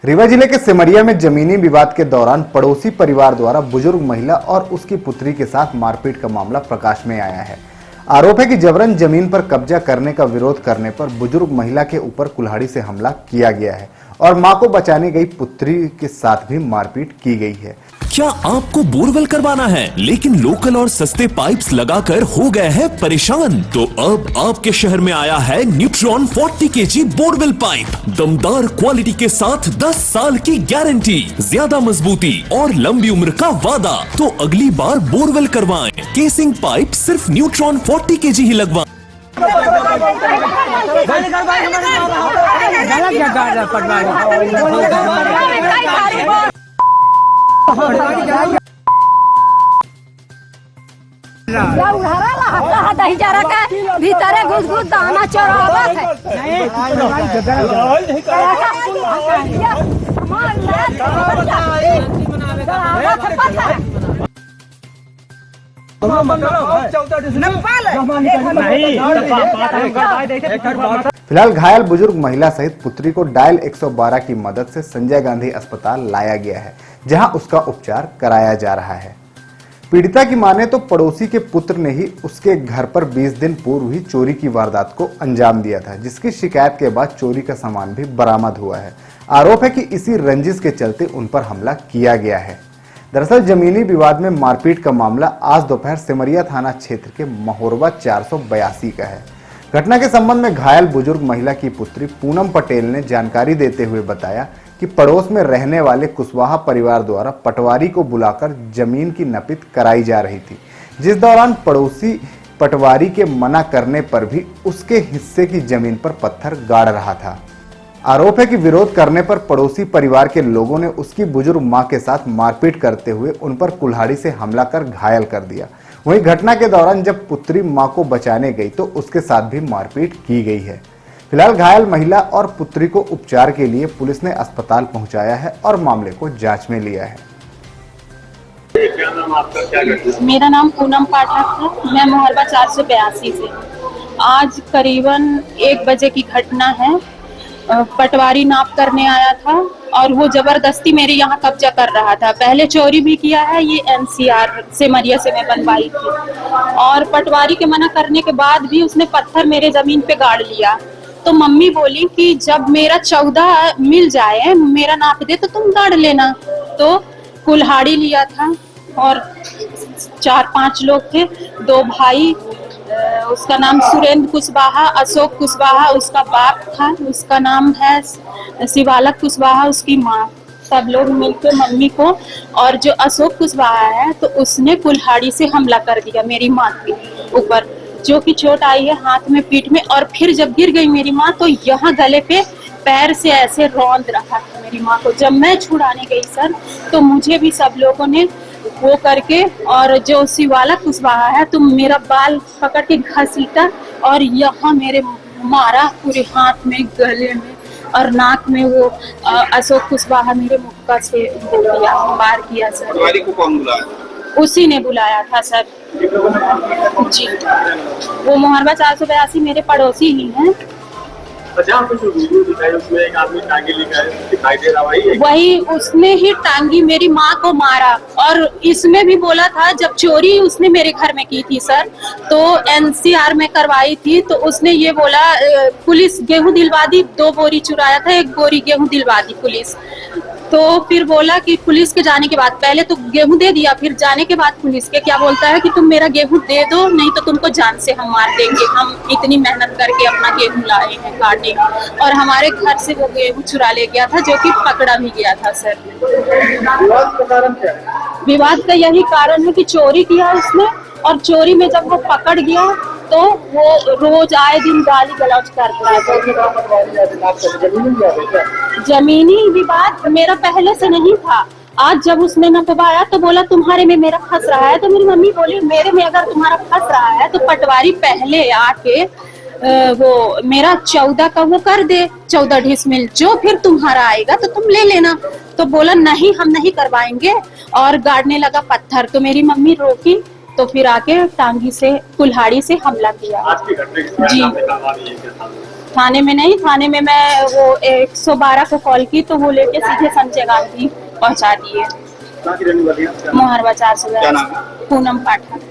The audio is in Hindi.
रीवा जिले के सिमरिया में जमीनी विवाद के दौरान पड़ोसी परिवार द्वारा बुजुर्ग महिला और उसकी पुत्री के साथ मारपीट का मामला प्रकाश में आया है। आरोप है कि जबरन जमीन पर कब्जा करने का विरोध करने पर बुजुर्ग महिला के ऊपर कुल्हाड़ी से हमला किया गया है और मां को बचाने गई पुत्री के साथ भी मारपीट की गई है। क्या आपको बोरवेल करवाना है लेकिन लोकल और सस्ते पाइप्स लगाकर हो गए हैं परेशान? तो अब आपके शहर में आया है न्यूट्रॉन 40 kg बोरवेल पाइप। दमदार क्वालिटी के साथ 10 साल की गारंटी, ज्यादा मजबूती और लंबी उम्र का वादा। तो अगली बार बोरवेल करवाएं। केसिंग पाइप सिर्फ न्यूट्रॉन 40 kg ही लगवाएं। भीतर घुस घुस दाना चढ़ावत फिलहाल घायल बुजुर्ग महिला सहित पुत्री को डायल 112 की मदद से संजय गांधी अस्पताल लाया गया है, जहां उसका उपचार कराया जा रहा है। पीड़िता की माने तो पड़ोसी के पुत्र ने ही उसके घर पर 20 दिन पूर्व ही चोरी की वारदात को अंजाम दिया था, जिसकी शिकायत के बाद चोरी का सामान भी बरामद हुआ है। आरोप है कि इसी रंजिश के चलते उन पर हमला किया गया है। दरअसल जमीनी विवाद में मारपीट का मामला आज दोपहर सिमरिया थाना क्षेत्र के महोरबा 482 का है। घटना के संबंध में घायल बुजुर्ग महिला की पुत्री पूनम पटेल ने जानकारी देते हुए बताया कि पड़ोस में रहने वाले कुशवाहा परिवार द्वारा पटवारी को बुलाकर जमीन की नपीत कराई जा रही थी, जिस दौरान पड़ोसी पटवारी के मना करने पर भी उसके हिस्से की जमीन पर पत्थर गाड़ रहा था। आरोप है कि विरोध करने पर पड़ोसी परिवार के लोगों ने उसकी बुजुर्ग मां के साथ मारपीट करते हुए उन पर कुल्हाड़ी से हमला कर घायल कर दिया। वहीं घटना के दौरान जब पुत्री मां को बचाने गई तो उसके साथ भी मारपीट की गई है। फिलहाल घायल महिला और पुत्री को उपचार के लिए पुलिस ने अस्पताल पहुंचाया है और मामले को जांच में लिया है। क्या नाम आपका, क्या करते हैं? मेरा नाम पूनम पाठक है। मैं मोहरबा 482 से। आज करीबन 1 बजे की घटना है। पटवारी नाप करने आया था और वो जबरदस्ती मेरे यहाँ कब्जा कर रहा था। पहले चोरी भी किया है, ये NCR सिमरिया से मैं बनवाई थी और पटवारी के मना करने के बाद भी उसने पत्थर मेरे जमीन पे गाड़ लिया। तो मम्मी बोली कि जब मेरा 14 मिल जाए, मेरा नाप दे तो तुम गाड़ लेना। तो कुल्हाड़ी लिया था और 4-5 लोग थे, 2 भाई, उसका नाम सुरेंद्र कुशवाहा, अशोक कुशवाहा उसका बाप था, उसका नाम है शिवालक कुशवाहा उसकी माँ। सब लोग मिलकर मम्मी को, और जो अशोक कुशवाहा है तो उसने कुल्हाड़ी से हमला कर दिया मेरी माँ के ऊपर, जो कि चोट आई है हाथ में, पीठ में। और फिर जब गिर गई मेरी माँ तो यहाँ गले पे पैर से ऐसे रौंद रहा था मेरी माँ को। जब मैं छुड़ाने गई सर तो मुझे भी सब लोगों ने वो करके, और जो शिवालक कुशवाहा है तो मेरा बाल पकड़ के घसीटा और यहाँ मेरे मारा पूरे हाथ में, गले में और नाक में। वो अशोक कुशवाहा मेरे मुक्का से दिया, मार किया सर। पटवारी को कौन बुलाया? उसी ने बुलाया था सर जी। वो मोहरबा 482 मेरे पड़ोसी ही हैं। अच्छा, आपको जो वीडियो दिखाई उसमें एक आदमी टांगे दिखाई दे रहा है, वही उसने ही टांगी मेरी माँ को मारा। और इसमें भी बोला था, जब चोरी उसने मेरे घर में की थी सर तो NCR में करवाई थी, तो उसने ये बोला पुलिस गेहूं दिलवा दी, 2 बोरी चुराया था, 1 बोरी गेहूं दिलवा दी पुलिस। तो फिर बोला कि पुलिस के जाने के बाद, पहले तो गेहूं दे दिया, फिर जाने के बाद पुलिस के क्या बोलता है कि तुम मेरा गेहूं दे दो, नहीं तो तुमको जान से हम मार देंगे। हम इतनी मेहनत करके अपना गेहूं लाए हैं काटे, और हमारे घर से वो गेहूं चुरा ले गया था, जो कि पकड़ा भी गया था सर। विवाद का कारण क्या है? विवाद का यही कारण है कि चोरी किया उसने, और चोरी में जब वो पकड़ गया तो वो रोज आए दिन गाली गलौज करता है। जमीनी विवाद मेरा पहले से नहीं था। आज जब उसने नपवाया तो बोला तुम्हारे में मेरा फंस रहा है। तो मेरी मम्मी बोली मेरे में अगर तुम्हारा फंस रहा है तो पटवारी पहले आके वो मेरा 14 का वो कर दे, 14 डिसमिल, जो फिर तुम्हारा आएगा तो तुम ले लेना। तो बोला नहीं, हम नहीं करवाएंगे, और गाड़ने लगा पत्थर। तो मेरी मम्मी रोकी तो फिर आके टांगी से, कुल्हाड़ी से हमला किया। आज की घटना जी। थाने में नहीं, थाने में मैं वो 112 को कॉल की तो वो लेके सीधे संजय गांधी पहुंचा दिए। कहाँ की रहने वाली हैं आप? मोहरबा 4 से क्या नाम है? पूनम पाठक।